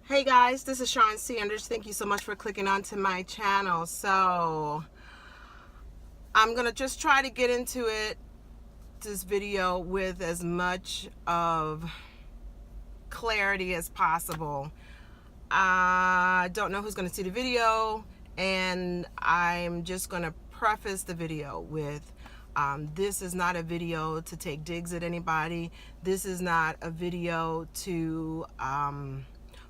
Hey guys, this is SH1T. Thank you so much for clicking onto my channel. So I'm gonna just try to get into this video with as much of clarity as possible. I don't know who's gonna see the video, and I'm just gonna preface the video with this is not a video to take digs at anybody. This is not a video to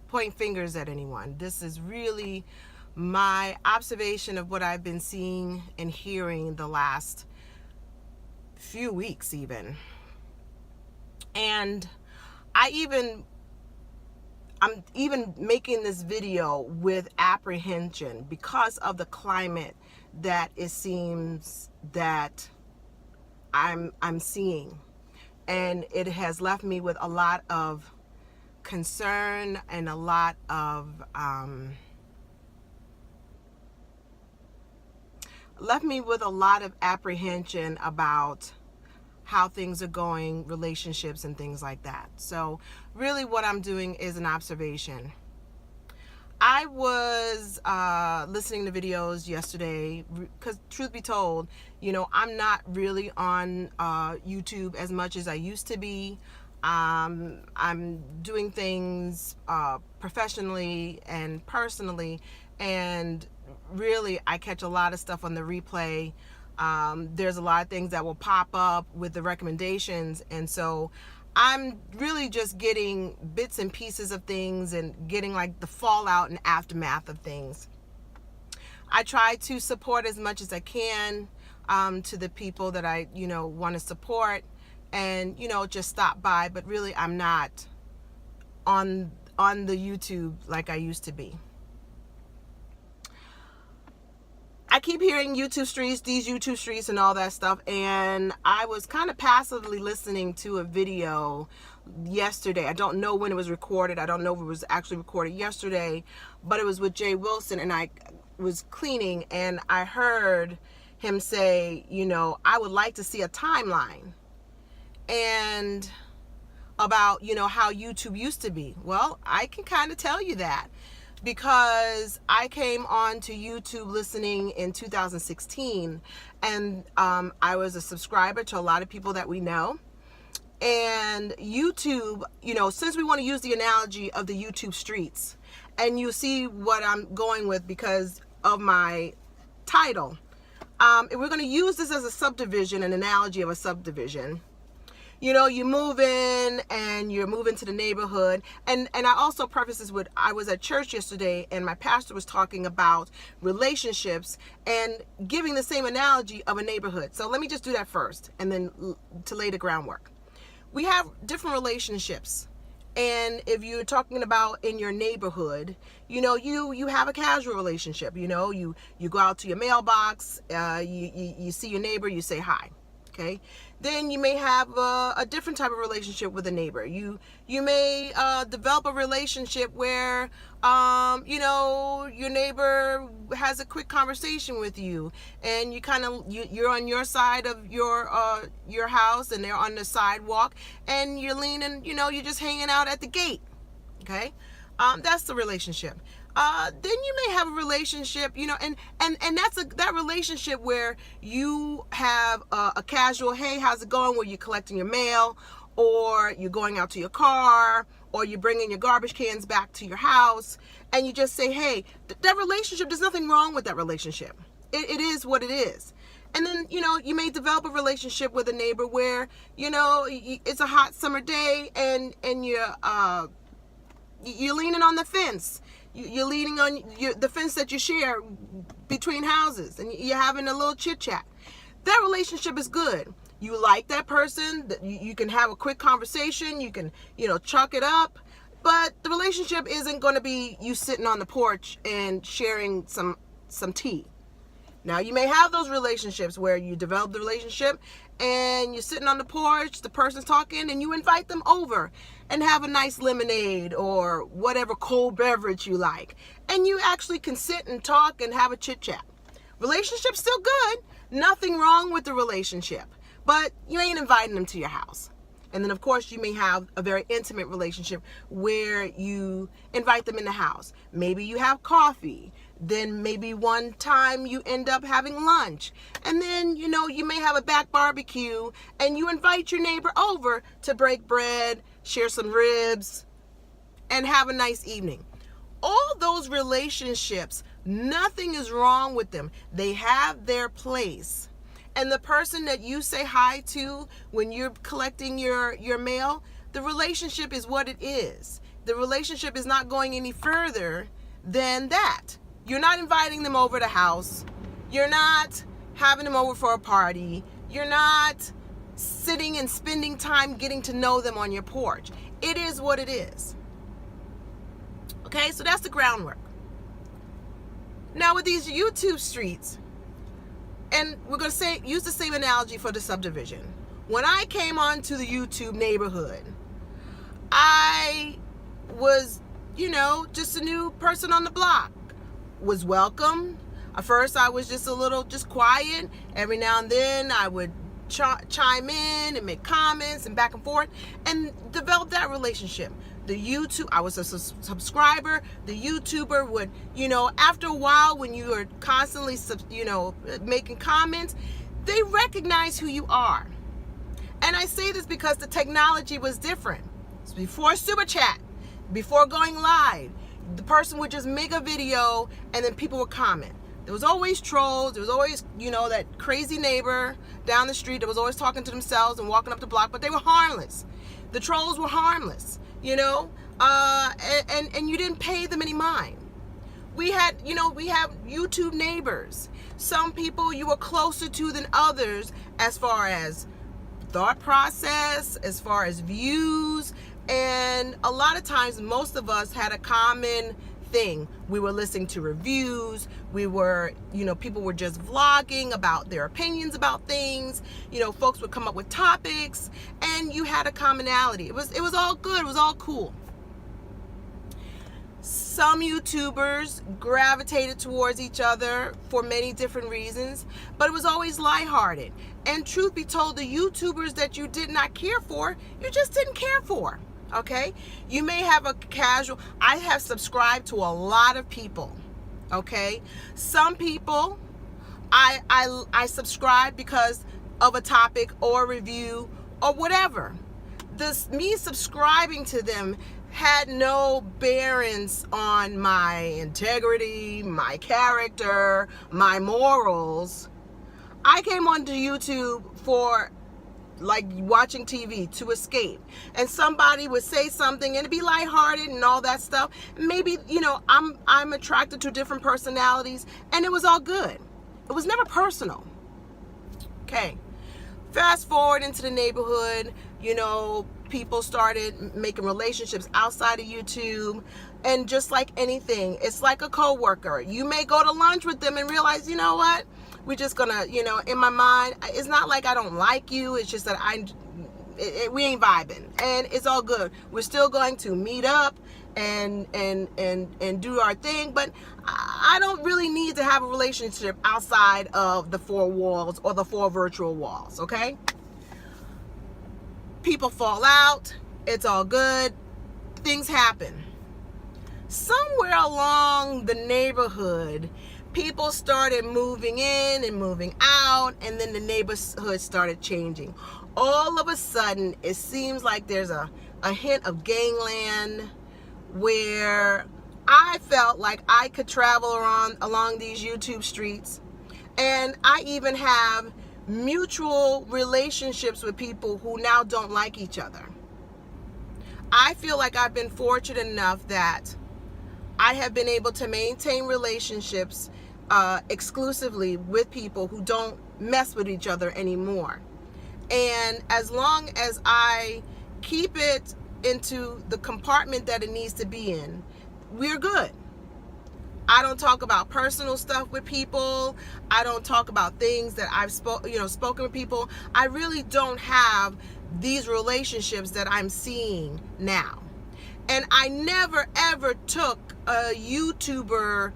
point fingers at anyone. This is really my observation of what I've been seeing and hearing the last few weeks even. And I'm even making this video with apprehension because of the climate that it seems that I'm seeing. And it has left me with a lot of concern and a lot of apprehension about how things are going, relationships and things like that. So really what I'm doing is an observation. I was listening to videos yesterday because truth be told, I'm not really on YouTube as much as I used to be. I'm doing things professionally and personally, and really I catch a lot of stuff on the replay. There's a lot of things that will pop up with the recommendations, and so I'm really just getting bits and pieces of things and getting like the fallout and aftermath of things. I try to support as much as I can to the people that I want to support, and just stop by, but really I'm not on the YouTube like I used to be. I keep hearing YouTube streets, these YouTube streets and all that stuff, and I was kind of passively listening to a video yesterday. I don't know when it was recorded. I don't know if it was actually recorded yesterday, but it was with Jay Wilson, and I was cleaning and I heard him say, I would like to see a timeline and about how YouTube used to be. Well, I can kind of tell you that because I came on to YouTube listening in 2016, and I was a subscriber to a lot of people that we know. And YouTube, since we want to use the analogy of the YouTube streets, and you see what I'm going with because of my title, if we're going to use this as a subdivision, an analogy of a subdivision, you move in and you're moving to the neighborhood. And I also preface this with, I was at church yesterday and my pastor was talking about relationships and giving the same analogy of a neighborhood. So let me just do that first, and then to lay the groundwork. We have different relationships. And if you're talking about in your neighborhood, you have a casual relationship. You go out to your mailbox, you see your neighbor, you say hi. Okay. Then you may have a different type of relationship with a neighbor. You may develop a relationship where your neighbor has a quick conversation with you, and you're on your side of your house and they're on the sidewalk, and you're leaning, you're just hanging out at the gate. Okay, that's the relationship. Then you may have a relationship, and that's that relationship where you have a casual, hey, how's it going? Where you're collecting your mail, or you're going out to your car, or you're bringing your garbage cans back to your house, and you just say, hey, that relationship, there's nothing wrong with that relationship. It is what it is. And then, you may develop a relationship with a neighbor where, it's a hot summer day and you're leaning on the fence. You're leaning on the fence that you share between houses, and you're having a little chit chat. That relationship is good. You like that person. You can have a quick conversation. You can, chalk it up. But the relationship isn't going to be you sitting on the porch and sharing some tea. Now, you may have those relationships where you develop the relationship and you're sitting on the porch, the person's talking, and you invite them over and have a nice lemonade or whatever cold beverage you like. And you actually can sit and talk and have a chit chat. Relationship's still good. Nothing wrong with the relationship. But you ain't inviting them to your house. And then, of course, you may have a very intimate relationship where you invite them in the house. Maybe you have coffee. Then maybe one time you end up having lunch. And then, you may have a back barbecue and you invite your neighbor over to break bread, share some ribs, and have a nice evening. All those relationships, nothing is wrong with them. They have their place. And the person that you say hi to when you're collecting your mail, the relationship is what it is. The relationship is not going any further than that. You're not inviting them over to the house. You're not having them over for a party. You're not sitting and spending time getting to know them on your porch. It is what it is. Okay, so that's the groundwork. Now with these YouTube streets, and we're going to use the same analogy for the subdivision. When I came onto the YouTube neighborhood, I was, just a new person on the block. Was welcome. At first, I was just quiet. Every now and then, I would chime in and make comments and back and forth and develop that relationship. I was a subscriber. The YouTuber would, after a while, when you are constantly, making comments, they recognize who you are. And I say this because the technology was different. It's before Super Chat, before going live. The person would just make a video and then people would comment. There was always trolls. There was always, that crazy neighbor down the street that was always talking to themselves and walking up the block, but they were harmless. The trolls were harmless, and you didn't pay them any mind. We have YouTube neighbors. Some people you were closer to than others as far as thought process, as far as views. And a lot of times, most of us had a common thing. We were listening to reviews. We were, people were just vlogging about their opinions about things. Folks would come up with topics, and you had a commonality. It was all good. It was all cool. Some YouTubers gravitated towards each other for many different reasons, but it was always lighthearted. And truth be told, the YouTubers that you did not care for, you just didn't care for. Okay, you may have I have subscribed to a lot of people. Okay, some people I subscribe because of a topic or a review or whatever. Me subscribing to them had no bearings on my integrity, my character, my morals. I came onto YouTube for watching TV to escape, and somebody would say something and it'd be lighthearted and all that stuff. Maybe I'm attracted to different personalities, and it was all good. It was never personal. Okay, fast forward into the neighborhood. People started making relationships outside of YouTube, and just like anything, it's like a coworker. You may go to lunch with them and realize, what? We're just gonna, in my mind, it's not like I don't like you. It's just that we ain't vibing, and it's all good. We're still going to meet up and do our thing, but I don't really need to have a relationship outside of the four walls or the four virtual walls. Okay? People fall out. It's all good. Things happen. Somewhere along the neighborhood, people started moving in and moving out, and then the neighborhood started changing. All of a sudden, it seems like there's a hint of gangland where I felt like I could travel along these YouTube streets, and I even have mutual relationships with people who now don't like each other. I feel like I've been fortunate enough that I have been able to maintain relationships exclusively with people who don't mess with each other anymore. And as long as I keep it into the compartment that it needs to be in, we're good. I don't talk about personal stuff with people. I don't talk about things that I've spoken with people. I really don't have these relationships that I'm seeing now. And I never ever took a YouTuber,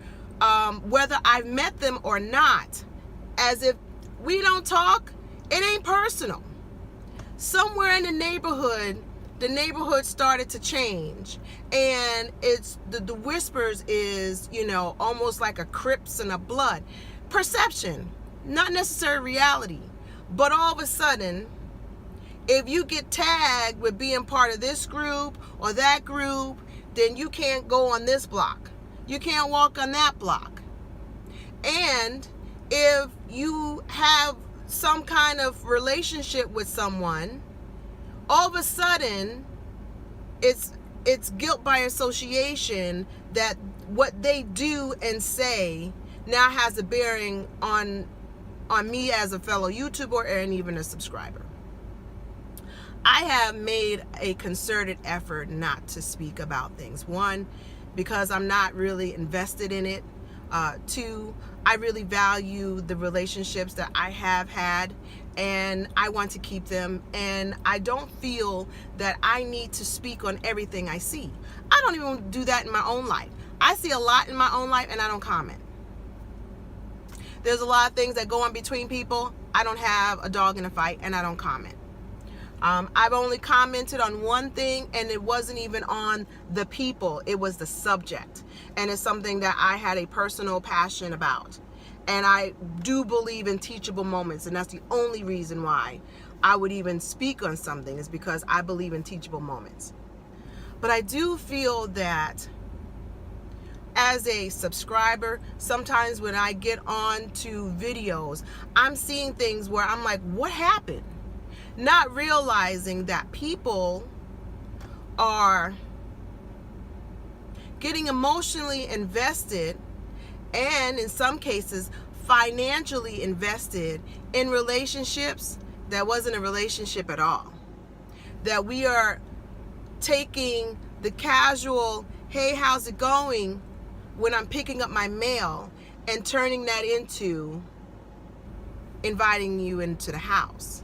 whether I've met them or not, as if we don't talk, it ain't personal. somewhere in the neighborhood started to change, and it's the whispers is, you know, almost like a Crips and a Blood perception, not necessarily reality. But all of a sudden, if you get tagged with being part of this group or that group, then you can't go on this block, you can't walk on that block. And if you have some kind of relationship with someone, all of a sudden it's guilt by association that what they do and say now has a bearing on me as a fellow YouTuber and even a subscriber. I have made a concerted effort not to speak about things. One, because I'm not really invested in it. Two, I really value the relationships that I have had, and I want to keep them, and I don't feel that I need to speak on everything I see. I don't even do that in my own life. I see a lot in my own life and I don't comment. There's a lot of things that go on between people. I don't have a dog in a fight and I don't comment. I've only commented on one thing, and it wasn't even on the people, it was the subject, and it's something that I had a personal passion about. And I do believe in teachable moments, and that's the only reason why I would even speak on something, is because I believe in teachable moments. But I do feel that as a subscriber, sometimes when I get on to videos, I'm seeing things where I'm like, what happened? Not realizing that people are getting emotionally invested, and in some cases financially invested, in relationships that wasn't a relationship at all. That we are taking the casual, hey, how's it going, when I'm picking up my mail, and turning that into inviting you into the house.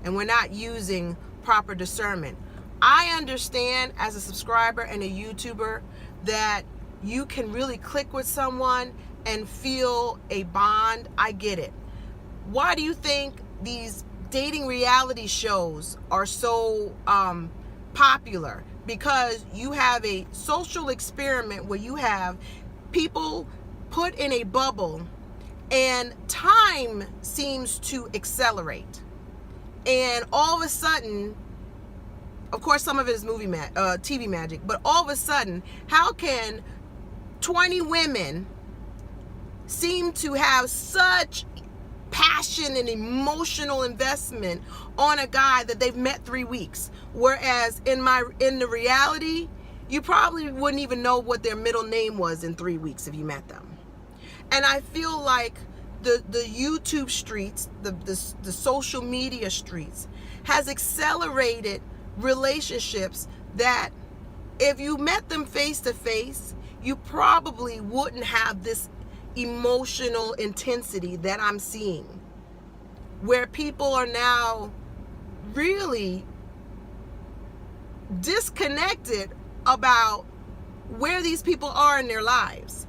And we're not using proper discernment. I understand as a subscriber and a YouTuber that you can really click with someone and feel a bond. I get it. Why do you think these dating reality shows are so popular? Because you have a social experiment where you have people put in a bubble, and time seems to accelerate. And all of a sudden, of course, some of it is TV magic, but all of a sudden, how can 20 women seem to have such passion and emotional investment on a guy that they've met 3 weeks, whereas in the reality, you probably wouldn't even know what their middle name was in 3 weeks if you met them. And I feel like the YouTube streets, the social media streets, has accelerated relationships that if you met them face to face, you probably wouldn't have this emotional intensity that I'm seeing, where people are now really disconnected about where these people are in their lives.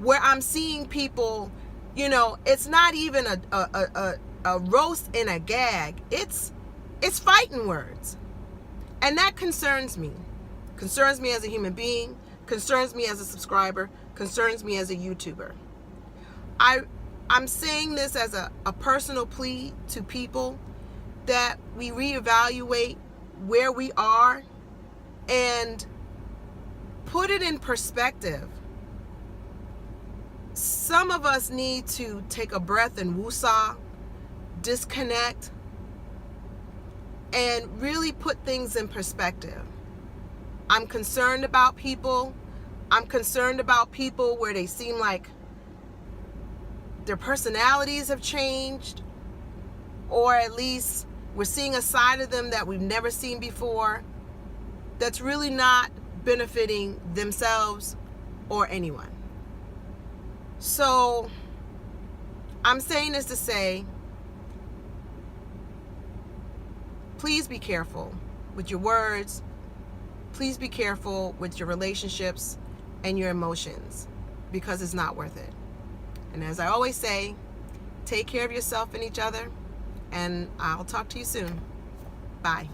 Where I'm seeing people, you know, it's not even a roast and a gag. It's fighting words. And that concerns me. Concerns me as a human being, concerns me as a subscriber, concerns me as a YouTuber. I'm saying this as a personal plea to people, that we reevaluate where we are and put it in perspective. Some of us need to take a breath and woosah, disconnect, and really put things in perspective. I'm concerned about people. I'm concerned about people where they seem like their personalities have changed, or at least we're seeing a side of them that we've never seen before, that's really not benefiting themselves or anyone. So I'm saying this to say, please be careful with your words. Please be careful with your relationships and your emotions, because it's not worth it. And as I always say, take care of yourself and each other. and I'll talk to you soon. Bye.